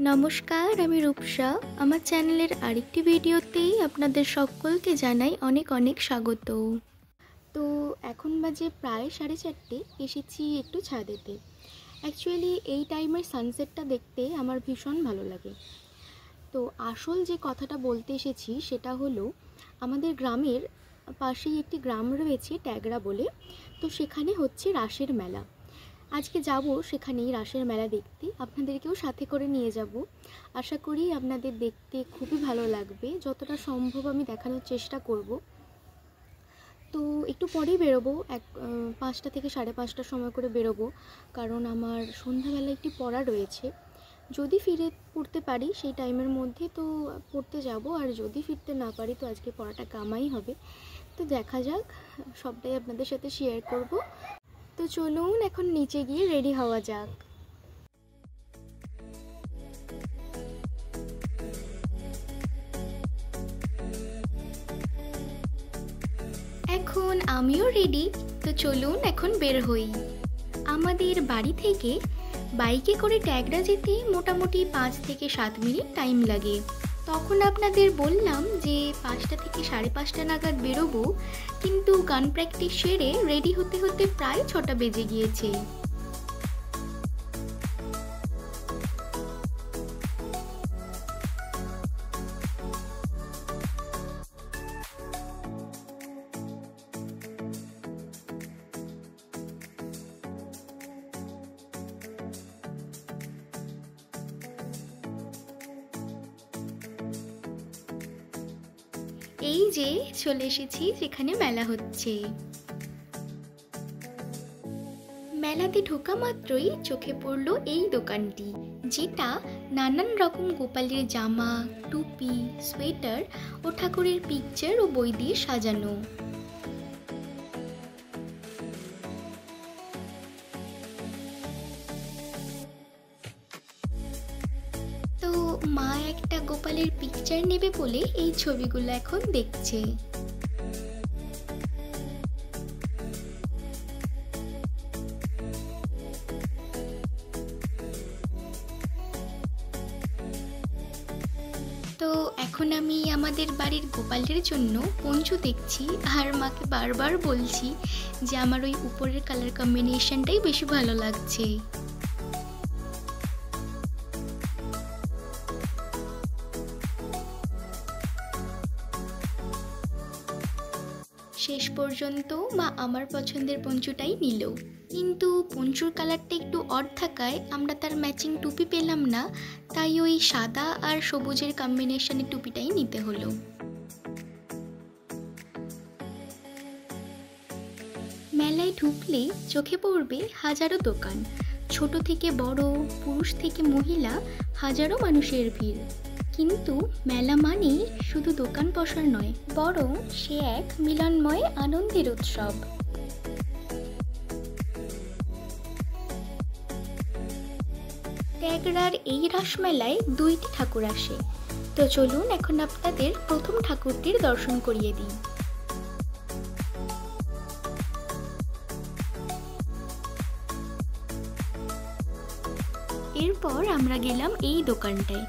নমস্কার, আমি রূপসা। আমার চ্যানেলের আরেকটি ভিডিওতেই আপনাদের সকলকে জানাই অনেক অনেক স্বাগত। তো এখন বাজে প্রায় 4:30, এসেছি একটু ছাদেতে। অ্যাকচুয়ালি এই টাইমের সানসেটটা দেখতে আমার ভীষণ ভালো লাগে। তো আসল যে কথাটা বলতে এসেছি সেটা হলো, আমাদের গ্রামের পাশেই একটি গ্রাম রয়েছে ট্যাগরা বলে। তো সেখানে হচ্ছে রাসের মেলা। আজকে যাব সেখানেই রাসের মেলা দেখতে, আপনাদেরকেও সাথে করে নিয়ে যাব। আশা করি আপনাদের দেখতে খুবই ভালো লাগবে, যতটা সম্ভব আমি দেখানোর চেষ্টা করব। তো একটু পরেই বেরোবো, 5টা থেকে 5:30টার সময় করে বেরোবো, কারণ আমার সন্ধ্যাবেলা একটি পড়া রয়েছে। যদি ফিরে পড়তে পারি সেই টাইমের মধ্যে তো পড়তে যাব, আর যদি ফিরতে না পারি তো আজকে পড়াটা কামাই হবে। তো দেখা যাক, সবটাই আপনাদের সাথে শেয়ার করব। তো চলুন এখন নিচে গিয়ে রেডি হওয়া যাক। এখন আমিও রেডি, তো চলুন এখন বের হই। আমাদের বাড়ি থেকে বাইকে করে ট্যাগরা যেতে মোটামুটি 5 থেকে 7 মিনিট টাইম লাগে। তখন আপনাদের বললাম যে 5টা থেকে 5:30 নাগাদ বেরোবো, কিন্তু গান প্র্যাকটিস সেরে রেডি হতে হতে প্রায় 6টা বেজে গিয়েছে। এই যে চলে এসেছি যেখানে মেলা হচ্ছে। মেলাতে ঢোকা মাত্রই চোখে পড়লো এই দোকানটি, যেটা নানান রকম গোপালের জামা, টুপি, সোয়েটার ও ঠাকুরের পিকচার ও বই দিয়ে সাজানো। তো মা একটা গোপালের পিকচার নেবে বলে এই ছবিগুলো এখন দেখছে। তো এখন আমি আমাদের বাড়ির গোপালের জন্য পঞ্চু দেখছি, আর মাকে বারবার বলছি যে আমার ওই উপরের কালার কম্বিনেশনটাই বেশি ভালো লাগছে। শেষ পর্যন্ত মা আমার পছন্দের পঞ্চুটাই নিল, কিন্তু পঞ্চুর কালারটা একটু অড থাকায় আমরা তার ম্যাচিং টুপি পেলাম না, তাই ওই সাদা আর সবুজের কম্বিনেশনের টুপিটাই নিতে হলো। মেলায় ঢুকলে চোখে পড়বে হাজারো দোকান, ছোট থেকে বড়, পুরুষ থেকে মহিলা, হাজারো মানুষের ভিড়। কিন্তু মেলা মানেই শুধু দোকান বসার নয়, বরং সে এক মিলনময় আনন্দের উৎসব। ট্যাগরার এই রাসমেলায় 2টি ঠাকুর আসে। তো চলুন এখন আপনাদের প্রথম ঠাকুরটির দর্শন করিয়ে দিই। এরপর আমরা গেলাম এই দোকানটায়।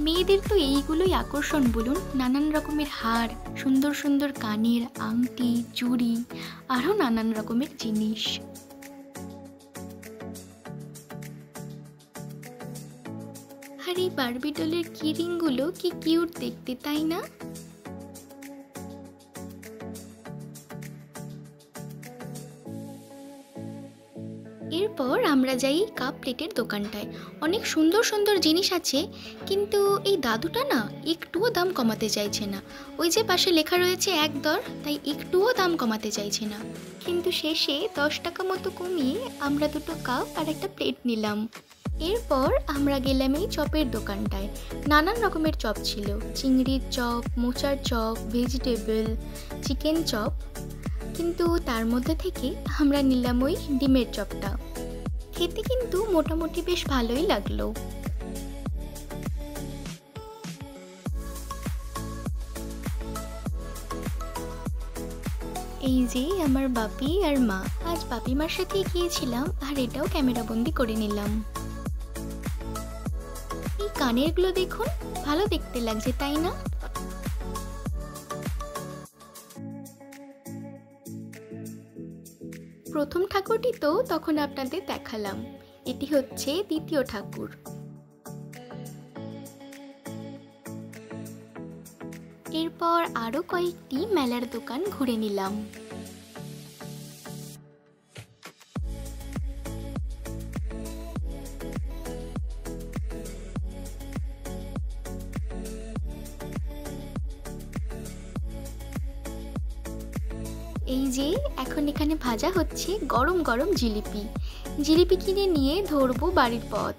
মেয়েদের তো এইগুলোই আকর্ষণ বলুন, নানান রকমের হার, সুন্দর সুন্দর কানের, আংটি, চুড়ি, আরও নানান রকমের জিনিস। আর এই বারবি ডলের কিরিংগুলো কি কিউট দেখতে, তাই না? এরপর আমরা যাই কাপ প্লেটের দোকানটায়। অনেক সুন্দর সুন্দর জিনিস আছে, কিন্তু এই দাদুটা না একটুও দাম কমাতে চাইছে না। ওই যে পাশে লেখা রয়েছে 1 দর, তাই একটুও দাম কমাতে চাইছে না। কিন্তু শেষে 10 টাকা মতো কমিয়ে আমরা 2টো কাপ আর একটা প্লেট নিলাম। এরপর আমরা গেলাম এই চপের দোকানটায়। নানান রকমের চপ ছিল, চিংড়ির চপ, মোচার চপ, ভেজিটেবল, চিকেন চপ, কিন্তু তার মধ্যে থেকে আমরা নিলাম ওই ডিমের চপটা। খেতে কিন্তু মোটামুটি বেশ ভালোই লাগলো। এই যে আমার বাপি আর মা, আজ বাপি মার সাথে গিয়েছিলাম, আর এটাও ক্যামেরা বন্দি করে নিলাম। কানেরগুলো দেখুন, ভালো দেখতে লাগছে তাই না? প্রথম ঠাকুরটি তো তখন আপনাদের দেখালাম, এটি হচ্ছে দ্বিতীয় ঠাকুর। এরপর আরো কয়েকটি মেলার দোকান ঘুরে নিলাম। এই যে এখন এখানে ভাজা হচ্ছে গরম গরম জিলিপি। জিলিপি কিনে নিয়ে ধরবো বাড়ির পথ।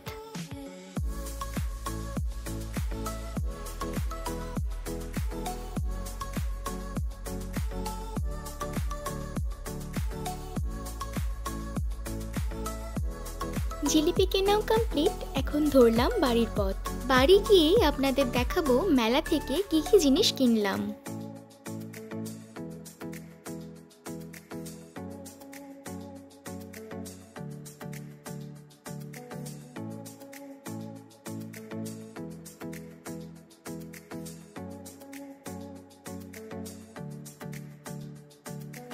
জিলিপি কেনাও কমপ্লিট, এখন ধরলাম বাড়ির পথ। বাড়ি গিয়ে আপনাদের দেখাবো মেলা থেকে কি কি জিনিস কিনলাম।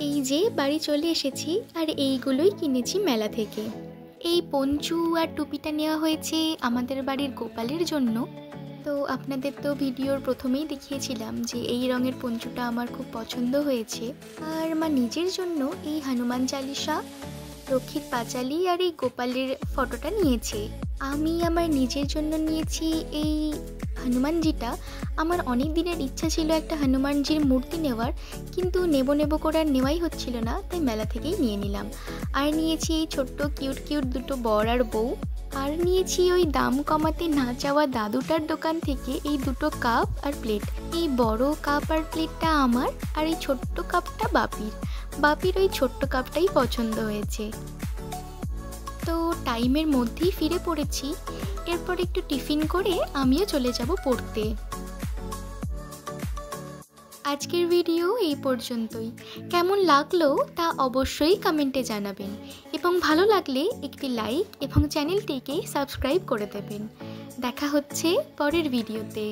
এই যে বাড়ি চলে এসেছি, আর এইগুলোই কিনেছি মেলা থেকে। এই পঞ্চু আর টুপিটা নেওয়া হয়েছে আমাদের বাড়ির গোপালের জন্য। তো আপনাদের তো ভিডিওর প্রথমেই দেখিয়েছিলাম যে এই রঙের পঞ্চুটা আমার খুব পছন্দ হয়েছে। আর মা নিজের জন্য এই হনুমান চালিসা, রক্ষিত পাঁচালী আর এই গোপালের ফটোটা নিয়েছে। আমি আমার নিজের জন্য নিয়েছি এই হনুমানজিটা। আমার অনেক দিনের ইচ্ছা ছিল একটা হনুমানজির মূর্তি নেওয়ার, কিন্তু নেব করে আর নেওয়াই হচ্ছিল না, তাই মেলা থেকেই নিয়ে নিলাম। আর নিয়েছি এই ছোট্ট কিউট কিউট দুটো বর আর বউ। আর নিয়েছি ওই দাম কমাতে না চাওয়া দাদুটার দোকান থেকে এই দুটো কাপ আর প্লেট। এই বড় কাপ আর প্লেটটা আমার, আর এই ছোট্ট কাপটা বাপির ওই ছোট্ট কাপটাই পছন্দ হয়েছে। তো টাইমের মধ্যেই ফিরে পড়েছি। এরপর একটু টিফিন করে আমিও চলে যাব পড়তে। আজকের ভিডিও এই পর্যন্তই। কেমন লাগলো তা অবশ্যই কমেন্টে জানাবেন, এবং ভালো লাগলে একটি লাইক এবং চ্যানেলটিকে সাবস্ক্রাইব করে দেবেন। দেখা হচ্ছে পরের ভিডিওতে।